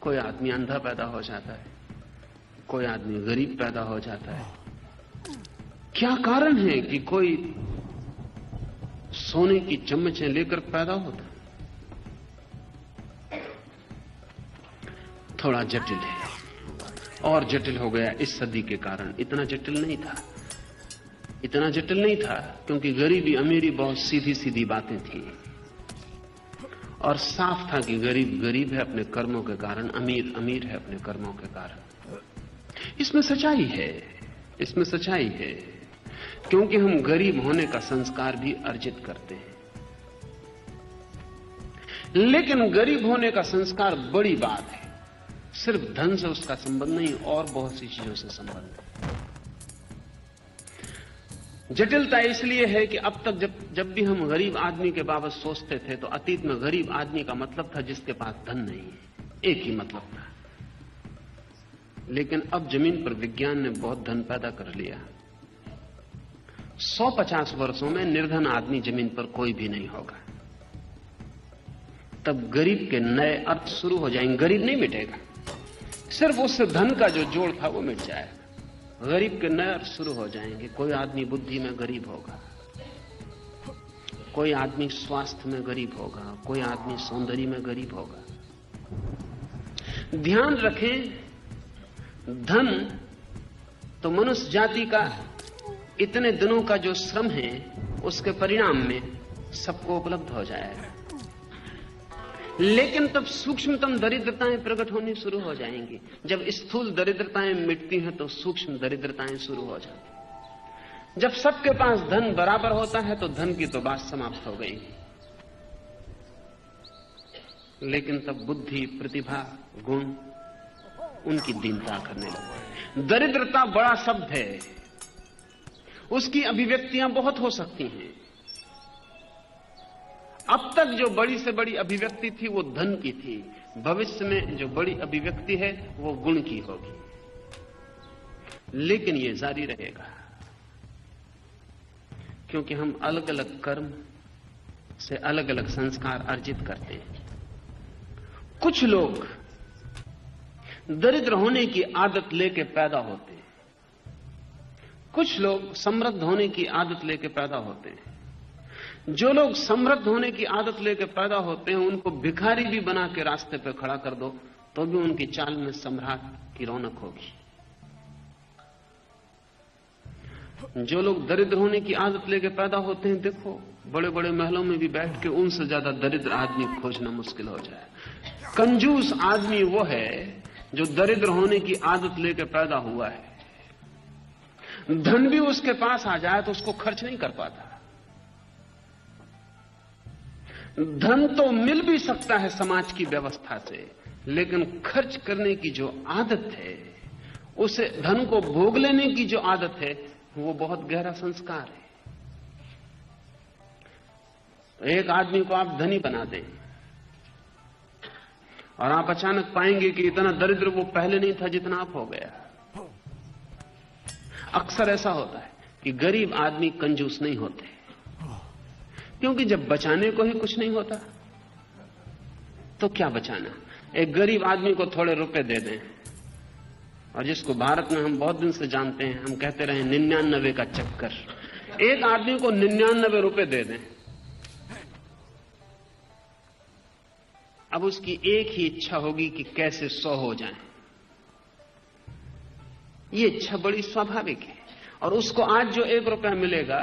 कोई आदमी अंधा पैदा हो जाता है, कोई आदमी गरीब पैदा हो जाता है। क्या कारण है कि कोई सोने की चम्मचें लेकर पैदा होता है? थोड़ा जटिल है, और जटिल हो गया इस सदी के कारण। इतना जटिल नहीं था, इतना जटिल नहीं था, क्योंकि गरीबी अमीरी बहुत सीधी सीधी बातें थी, और साफ था कि गरीब गरीब है अपने कर्मों के कारण, अमीर अमीर है अपने कर्मों के कारण। इसमें सच्चाई है, इसमें सच्चाई है, क्योंकि हम गरीब होने का संस्कार भी अर्जित करते हैं। लेकिन गरीब होने का संस्कार बड़ी बात है, सिर्फ धन से उसका संबंध नहीं, और बहुत सी चीजों से संबंध है। जटिलता इसलिए है कि अब तक जब भी हम गरीब आदमी के बाबत सोचते थे, तो अतीत में गरीब आदमी का मतलब था जिसके पास धन नहीं है, एक ही मतलब था। लेकिन अब जमीन पर विज्ञान ने बहुत धन पैदा कर लिया। 150 वर्षों में निर्धन आदमी जमीन पर कोई भी नहीं होगा। तब गरीब के नए अर्थ शुरू हो जाएंगे। गरीब नहीं मिटेगा, सिर्फ उससे धन का जो जोड़ था वो मिट जाएगा। गरीब के नए अर्थ शुरू हो जाएंगे। कोई आदमी बुद्धि में गरीब होगा, कोई आदमी स्वास्थ्य में गरीब होगा, कोई आदमी सौंदर्य में गरीब होगा। ध्यान रखें, धन तो मनुष्य जाति का इतने दिनों का जो श्रम है उसके परिणाम में सबको उपलब्ध हो जाएगा। लेकिन तब सूक्ष्मतम दरिद्रताएं प्रकट होनी शुरू हो जाएंगी। जब स्थूल दरिद्रताएं मिटती हैं तो सूक्ष्म दरिद्रताएं शुरू हो जाती। जब सबके पास धन बराबर होता है तो धन की तो बात समाप्त हो गई। लेकिन तब बुद्धि, प्रतिभा, गुण उनकी दीनता करने लगे। दरिद्रता बड़ा शब्द है, उसकी अभिव्यक्तियां बहुत हो सकती हैं। अब तक जो बड़ी से बड़ी अभिव्यक्ति थी वो धन की थी, भविष्य में जो बड़ी अभिव्यक्ति है वो गुण की होगी। लेकिन ये जारी रहेगा, क्योंकि हम अलग अलग कर्म से अलग अलग संस्कार अर्जित करते हैं। कुछ लोग दरिद्र होने की आदत लेके पैदा होते हैं, कुछ लोग समृद्ध होने की आदत लेके पैदा होते हैं। जो लोग समृद्ध होने की आदत लेके पैदा होते हैं उनको भिखारी भी बना के रास्ते पे खड़ा कर दो तो भी उनकी चाल में सम्राट की रौनक होगी। जो लोग दरिद्र होने की आदत लेके पैदा होते हैं, देखो बड़े बड़े महलों में भी बैठ के उनसे ज्यादा दरिद्र आदमी खोजना मुश्किल हो जाए। कंजूस आदमी वो है जो दरिद्र होने की आदत लेके पैदा हुआ है। धन भी उसके पास आ जाए तो उसको खर्च नहीं कर पाता। धन तो मिल भी सकता है समाज की व्यवस्था से, लेकिन खर्च करने की जो आदत है, उसे धन को भोग लेने की जो आदत है, वो बहुत गहरा संस्कार है। एक आदमी को आप धनी बना दें और आप अचानक पाएंगे कि इतना दरिद्र वो पहले नहीं था जितना आप हो गया। अक्सर ऐसा होता है कि गरीब आदमी कंजूस नहीं होते, क्योंकि जब बचाने को ही कुछ नहीं होता तो क्या बचाना। एक गरीब आदमी को थोड़े रुपए दे दें, और जिसको भारत में हम बहुत दिन से जानते हैं, हम कहते रहे 99 का चक्कर। एक आदमी को 99 रुपए दे दें, अब उसकी एक ही इच्छा होगी कि कैसे 100 हो जाए। ये इच्छा बड़ी स्वाभाविक है। और उसको आज जो 1 रुपया मिलेगा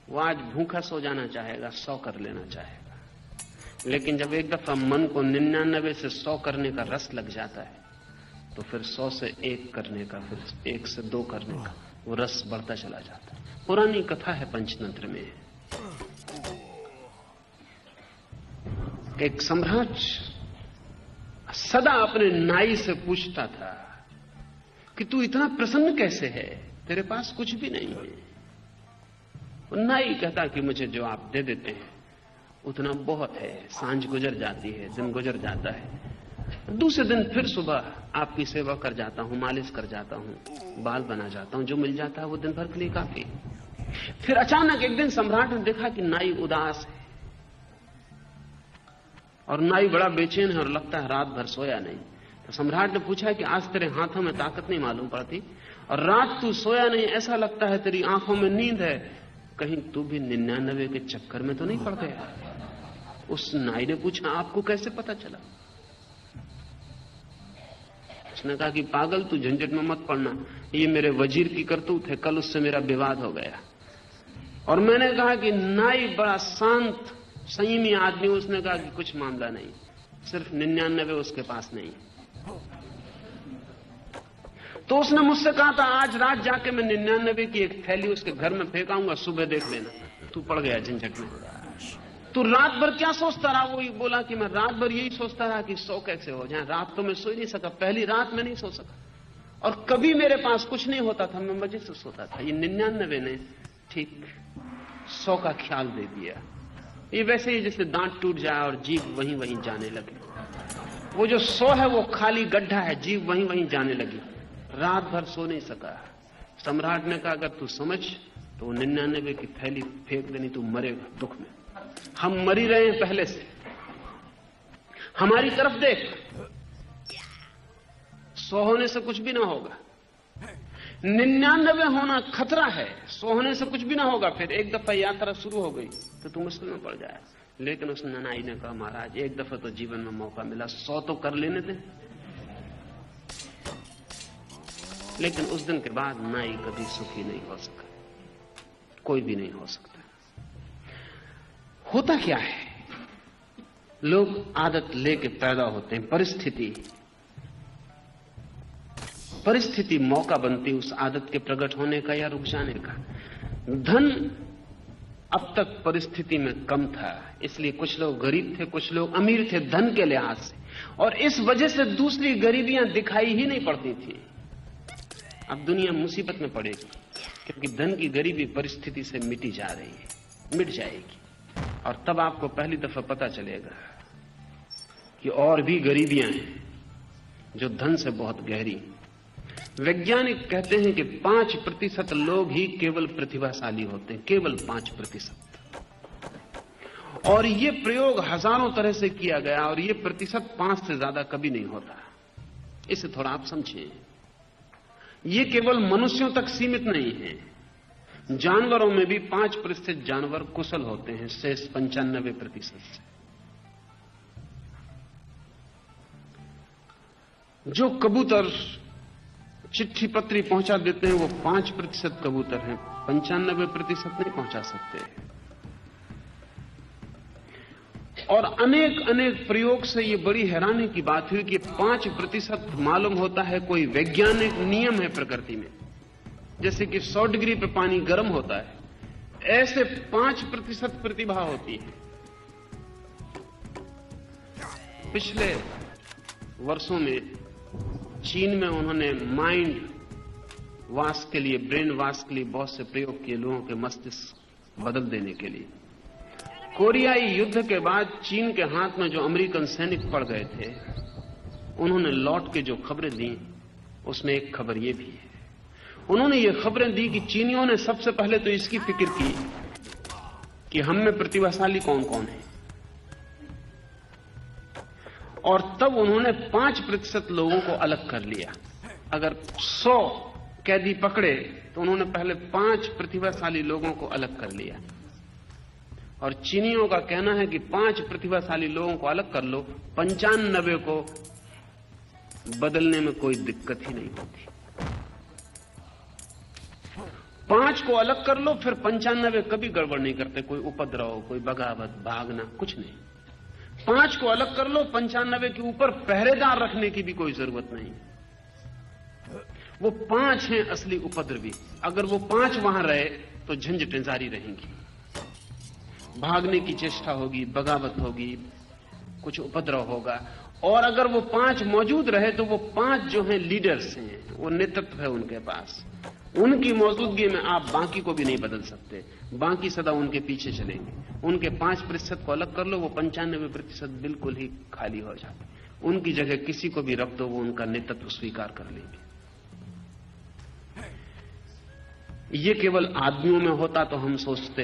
वो आज भूखा सो जाना चाहेगा, 100 कर लेना चाहेगा। लेकिन जब एक दफा मन को 99 से 100 करने का रस लग जाता है तो फिर 100 से 1 करने का, फिर 1 से 2 करने का वो रस बढ़ता चला जाता है। पुरानी कथा है पंचतंत्र में, एक सम्राट सदा अपने नाई से पूछता था कि तू इतना प्रसन्न कैसे है, तेरे पास कुछ भी नहीं है। नाई कहता कि मुझे जो आप दे देते हैं उतना बहुत है। सांझ गुजर जाती है, दिन गुजर जाता है, दूसरे दिन फिर सुबह आपकी सेवा कर जाता हूं, मालिश कर जाता हूं, बाल बना जाता हूं, जो मिल जाता है वो दिन भर के लिए काफी। फिर अचानक एक दिन सम्राट ने देखा कि नाई उदास है, और नाई बड़ा बेचैन है और लगता है रात भर सोया नहीं। तो सम्राट ने पूछा कि आज तेरे हाथों में ताकत नहीं मालूम पड़ती और रात तू सोया नहीं, ऐसा लगता है तेरी आंखों में नींद है, कहीं तू भी 99 के चक्कर में तो नहीं पड़ गया? उस नाई ने पूछा, आपको कैसे पता चला? उसने कहा कि पागल, तू झंझट में मत पड़ना, ये मेरे वजीर की करतूत है, कल उससे मेरा विवाद हो गया। और मैंने कहा कि नाई बड़ा शांत संयमी आदमी, उसने कहा कि कुछ मामला नहीं, सिर्फ 99 उसके पास नहीं। तो उसने मुझसे कहा था आज रात जाके मैं 99 की एक थैली उसके घर में फेंकाऊंगा, सुबह देख लेना। तू पड़ गया झंझट में। तू रात भर क्या सोचता रहा? वो बोला कि मैं रात भर यही सोचता रहा कि सो कैसे हो जाए। रात तो मैं सो ही नहीं सका, पहली रात में नहीं सो सका, और कभी मेरे पास कुछ नहीं होता था, मैं मजे से सोता था। ये 99 ने ठीक 100 का ख्याल दे दिया। ये वैसे ही जैसे दांत टूट जाए और जीभ वहीं वहीं जाने लगे। वो जो 100 है वो खाली गड्ढा है, जीभ वहीं वहीं जाने लगी। रात भर सो नहीं सका। सम्राट ने कहा अगर तू समझ तो 99 की थैली फेंक देनी, तू मरेगा दुख में। हम मर ही रहे हैं पहले से, हमारी तरफ देख। 100 होने से कुछ भी ना होगा, 99 होना खतरा है, 100 होने से कुछ भी ना होगा। फिर एक दफा यात्रा शुरू हो गई तो तू मुश्किल में पड़ जाए। लेकिन उस नाई ने कहा महाराज एक दफा तो जीवन में मौका मिला, 100 तो कर लेने दें। लेकिन उस दिन के बाद नाई कभी सुखी नहीं हो सका, कोई भी नहीं हो सकता। होता क्या है, लोग आदत लेके पैदा होते हैं, परिस्थिति मौका बनती उस आदत के प्रकट होने का या रुक जाने का। धन अब तक परिस्थिति में कम था, इसलिए कुछ लोग गरीब थे, कुछ लोग अमीर थे धन के लिहाज से, और इस वजह से दूसरी गरीबियां दिखाई ही नहीं पड़ती थी। अब दुनिया मुसीबत में पड़ेगी क्योंकि धन की गरीबी परिस्थिति से मिटी जा रही है, मिट जाएगी, और तब आपको पहली दफा पता चलेगा कि और भी गरीबियां हैं जो धन से बहुत गहरी। वैज्ञानिक कहते हैं कि 5% लोग ही केवल प्रतिभाशाली होते हैं, केवल 5%। और ये प्रयोग हजारों तरह से किया गया और ये प्रतिशत 5 से ज्यादा कभी नहीं होता। इसे थोड़ा आप समझें, ये केवल मनुष्यों तक सीमित नहीं है, जानवरों में भी 5% जानवर कुशल होते हैं, शेष 95% से। जो कबूतर चिट्ठी पत्री पहुंचा देते हैं वो 5% कबूतर हैं, 95% नहीं पहुंचा सकते। और अनेक प्रयोग से ये बड़ी हैरानी की बात हुई कि 5% मालूम होता है कोई वैज्ञानिक नियम है प्रकृति में। जैसे कि 100 डिग्री पे पानी गर्म होता है, ऐसे 5% प्रतिभा होती है। पिछले वर्षों में चीन में उन्होंने माइंड वॉश के लिए, ब्रेन वॉश के लिए बहुत से प्रयोग किए लोगों के मस्तिष्क बदल देने के लिए। कोरियाई युद्ध के बाद चीन के हाथ में जो अमेरिकन सैनिक पड़ गए थे, उन्होंने लौट के जो खबरें दी उसमें एक खबर यह भी है। उन्होंने ये खबरें दी कि चीनियों ने सबसे पहले तो इसकी फिक्र की कि हम में प्रतिभाशाली कौन कौन है, और तब उन्होंने 5% लोगों को अलग कर लिया। अगर 100 कैदी पकड़े तो उन्होंने पहले 5 प्रतिभाशाली लोगों को अलग कर लिया। और चीनियों का कहना है कि 5 प्रतिभाशाली लोगों को अलग कर लो, 95 को बदलने में कोई दिक्कत ही नहीं होती। 5 को अलग कर लो, फिर 95 कभी गड़बड़ नहीं करते, कोई उपद्रव, कोई बगावत, भागना, कुछ नहीं। 5 को अलग कर लो, 95 के ऊपर पहरेदार रखने की भी कोई जरूरत नहीं। वो 5 हैं असली उपद्रवी। अगर वो 5 वहां रहे तो झंझटें जारी रहेंगी, भागने की चेष्टा होगी, बगावत होगी, कुछ उपद्रव होगा। और अगर वो 5 मौजूद रहे तो वो 5 जो हैं लीडर्स हैं, वो नेतृत्व है उनके पास। उनकी मौजूदगी में आप बाकी को भी नहीं बदल सकते, बाकी सदा उनके पीछे चलेंगे। उनके 5% को अलग कर लो, वो 95% बिल्कुल ही खाली हो जाते। उनकी जगह किसी को भी रख दो, वो उनका नेतृत्व स्वीकार कर लेंगे। ये केवल आदमियों में होता तो हम सोचते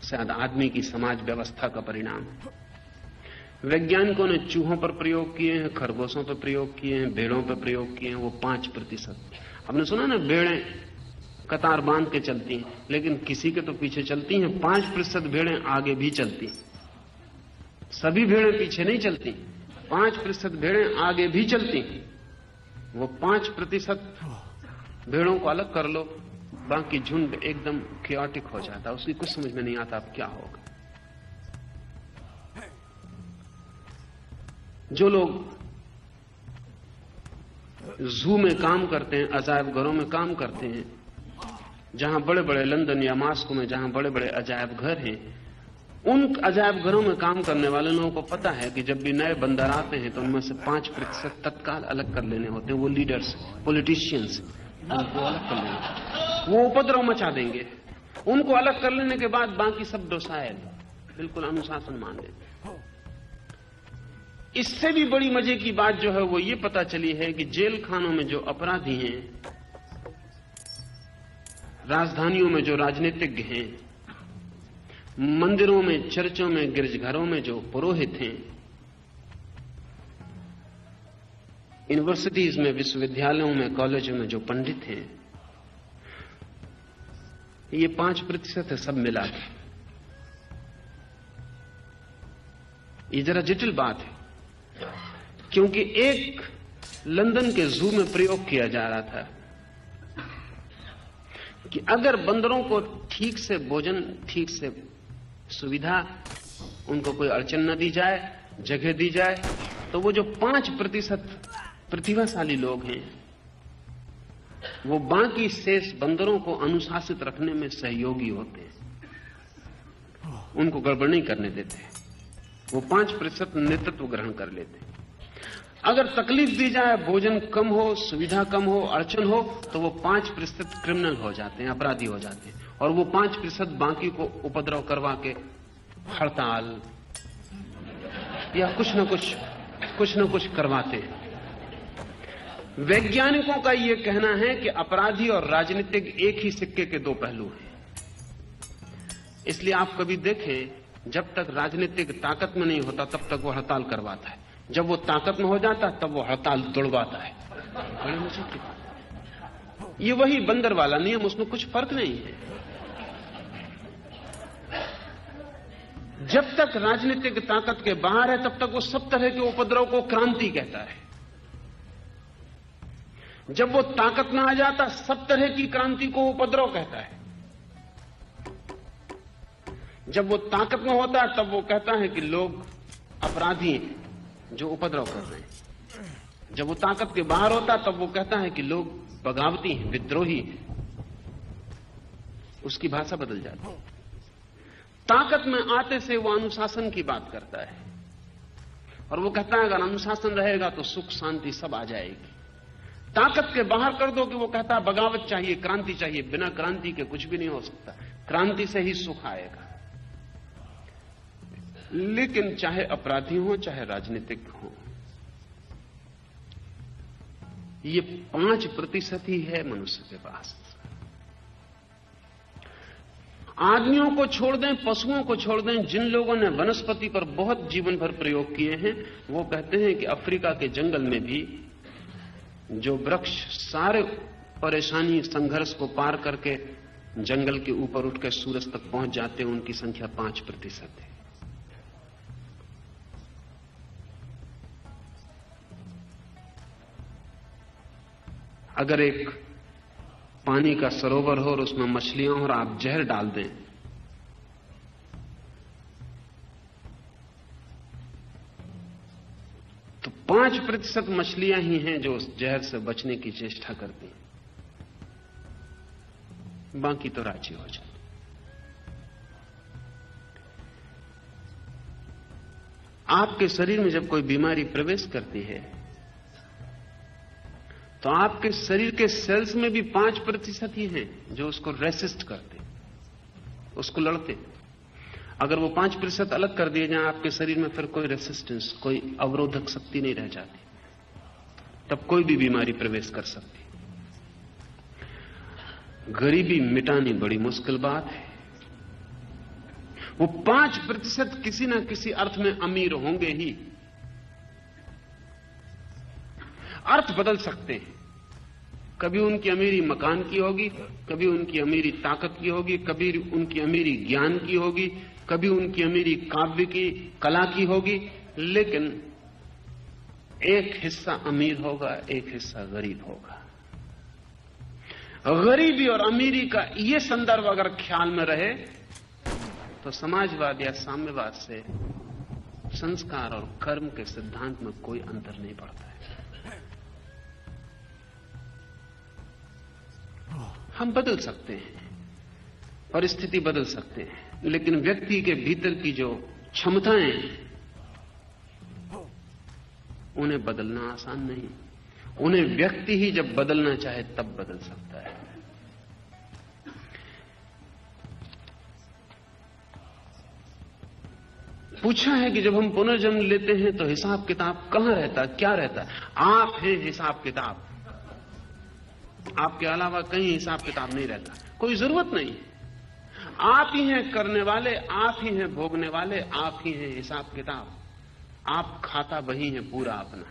शायद आदमी की समाज व्यवस्था का परिणाम है। वैज्ञानिकों ने चूहों पर प्रयोग किए हैं, खरगोशों पर प्रयोग किए हैं, भेड़ों पर प्रयोग किए हैं, वो 5%। आपने सुना ना, भेड़ें कतार बांध के चलती हैं, लेकिन किसी के तो पीछे चलती हैं। 5% भेड़ें आगे भी चलती, सभी भेड़ें पीछे नहीं चलती। 5% भेड़ें आगे भी चलती। वो 5% भेड़ों को अलग कर लो, बाकी झुंड एकदम क्योटिक हो जाता, उसकी कुछ समझ में नहीं आता अब क्या होगा। जो लोग जू में काम करते हैं, अजायब घरों में काम करते हैं, जहां बड़े बड़े लंदन या मास्को में जहां बड़े बड़े अजायब घर हैं, उन अजायब घरों में काम करने वाले लोगों को पता है कि जब भी नए बंदर आते हैं तो उनमें से 5% तत्काल अलग कर लेने होते हैं। वो लीडर्स, पॉलिटिशियंस, उनको अलग कर लेंगे, वो उपद्रव मचा देंगे। उनको अलग कर लेने के बाद बाकी सब डोसाइल, बिल्कुल अनुशासन मान लेते। इससे भी बड़ी मजे की बात जो है वो ये पता चली है कि जेल खानों में जो अपराधी हैं, राजधानियों में जो राजनीतिज्ञ हैं, मंदिरों में, चर्चों में, गिरजाघरों में जो पुरोहित हैं, यूनिवर्सिटीज में, विश्वविद्यालयों में, कॉलेजों में जो पंडित हैं, ये 5% है सब मिला के। ये जरा जटिल बात है, क्योंकि एक लंदन के जू में प्रयोग किया जा रहा था कि अगर बंदरों को ठीक से भोजन, ठीक से सुविधा, उनको कोई अड़चन न दी जाए, जगह दी जाए, तो वो जो 5% प्रतिभाशाली लोग हैं, वो बाकी शेष बंदरों को अनुशासित रखने में सहयोगी होते हैं, उनको गड़बड़ नहीं करने देते। वो 5% नेतृत्व ग्रहण कर लेते। अगर तकलीफ दी जाए, भोजन कम हो, सुविधा कम हो, अड़चन हो, तो वो 5% क्रिमिनल हो जाते हैं, अपराधी हो जाते हैं, और वो 5% बाकी को उपद्रव करवा के हड़ताल या कुछ न कुछ करवाते हैं। वैज्ञानिकों का यह कहना है कि अपराधी और राजनीतिक एक ही सिक्के के दो पहलू हैं। इसलिए आप कभी देखें, जब तक राजनीतिक ताकत में नहीं होता तब तक वो हड़ताल करवाता है, जब वो ताकत में हो जाता तब वो हड़ताल तोड़वाता है। बड़े मजे की बात। ये वही बंदर वाला नियम, उसमें कुछ फर्क नहीं है। जब तक राजनीतिक ताकत के बाहर है तब तक वो सब तरह के उपद्रव को क्रांति कहता है। जब वो ताकत में आ जाता, सब तरह की क्रांति को उपद्रव कहता है। जब वो ताकत में होता है तब वो कहता है कि लोग अपराधी हैं जो उपद्रव कर रहे हैं। जब वो ताकत के बाहर होता है तब वो कहता है कि लोग बगावती हैं, विद्रोही हैं। उसकी भाषा बदल जाती है। ताकत में आते से वो अनुशासन की बात करता है, और वो कहता है अगर अनुशासन रहेगा तो सुख शांति सब आ जाएगी। ताकत के बाहर कर दो कि वो कहता है बगावत चाहिए, क्रांति चाहिए। बिना क्रांति के कुछ भी नहीं हो सकता, क्रांति से ही सुख आएगा। लेकिन चाहे अपराधी हो, चाहे राजनीतिक हो, ये 5% ही है मनुष्य के पास। आदमियों को छोड़ दें, पशुओं को छोड़ दें, जिन लोगों ने वनस्पति पर बहुत जीवन भर प्रयोग किए हैं, वो कहते हैं कि अफ्रीका के जंगल में भी जो वृक्ष सारे परेशानी, संघर्ष को पार करके जंगल के ऊपर उठ के सूरज तक पहुंच जाते हैं, उनकी संख्या 5% है। अगर एक पानी का सरोवर हो और उसमें मछलियां हो और आप जहर डाल दें, तो 5% मछलियां ही हैं जो उस जहर से बचने की चेष्टा करती हैं, बाकी तो राजी हो जाते। आपके शरीर में जब कोई बीमारी प्रवेश करती है तो आपके शरीर के सेल्स में भी 5% ही हैं जो उसको रेसिस्ट करते, उसको लड़ते। अगर वो 5% अलग कर दिए जाए आपके शरीर में, फिर कोई रेसिस्टेंस, कोई अवरोधक शक्ति नहीं रह जाती, तब कोई भी बीमारी प्रवेश कर सकती। गरीबी मिटानी बड़ी मुश्किल बात है, वो 5% किसी ना किसी अर्थ में अमीर होंगे ही। अर्थ बदल सकते हैं। कभी उनकी अमीरी मकान की होगी, कभी उनकी अमीरी ताकत की होगी, कभी उनकी अमीरी ज्ञान की होगी, कभी उनकी अमीरी काव्य की, कला की होगी, लेकिन एक हिस्सा अमीर होगा, एक हिस्सा गरीब होगा। गरीबी और अमीरी का यह संदर्भ अगर ख्याल में रहे तो समाजवाद या साम्यवाद से संस्कार और कर्म के सिद्धांत में कोई अंतर नहीं पड़ता है। हम बदल सकते हैं, परिस्थिति बदल सकते हैं, लेकिन व्यक्ति के भीतर की जो क्षमताएं उन्हें बदलना आसान नहीं। उन्हें व्यक्ति ही जब बदलना चाहे तब बदल सकता है। पूछा है कि जब हम पुनर्जन्म लेते हैं तो हिसाब किताब कहां रहता, क्या रहता? आप हैं हिसाब किताब, आपके अलावा कहीं हिसाब किताब नहीं रहता, कोई जरूरत नहीं। आप ही हैं करने वाले, आप ही हैं भोगने वाले, आप ही हैं हिसाब किताब। आप खाता वही हैं पूरा अपना।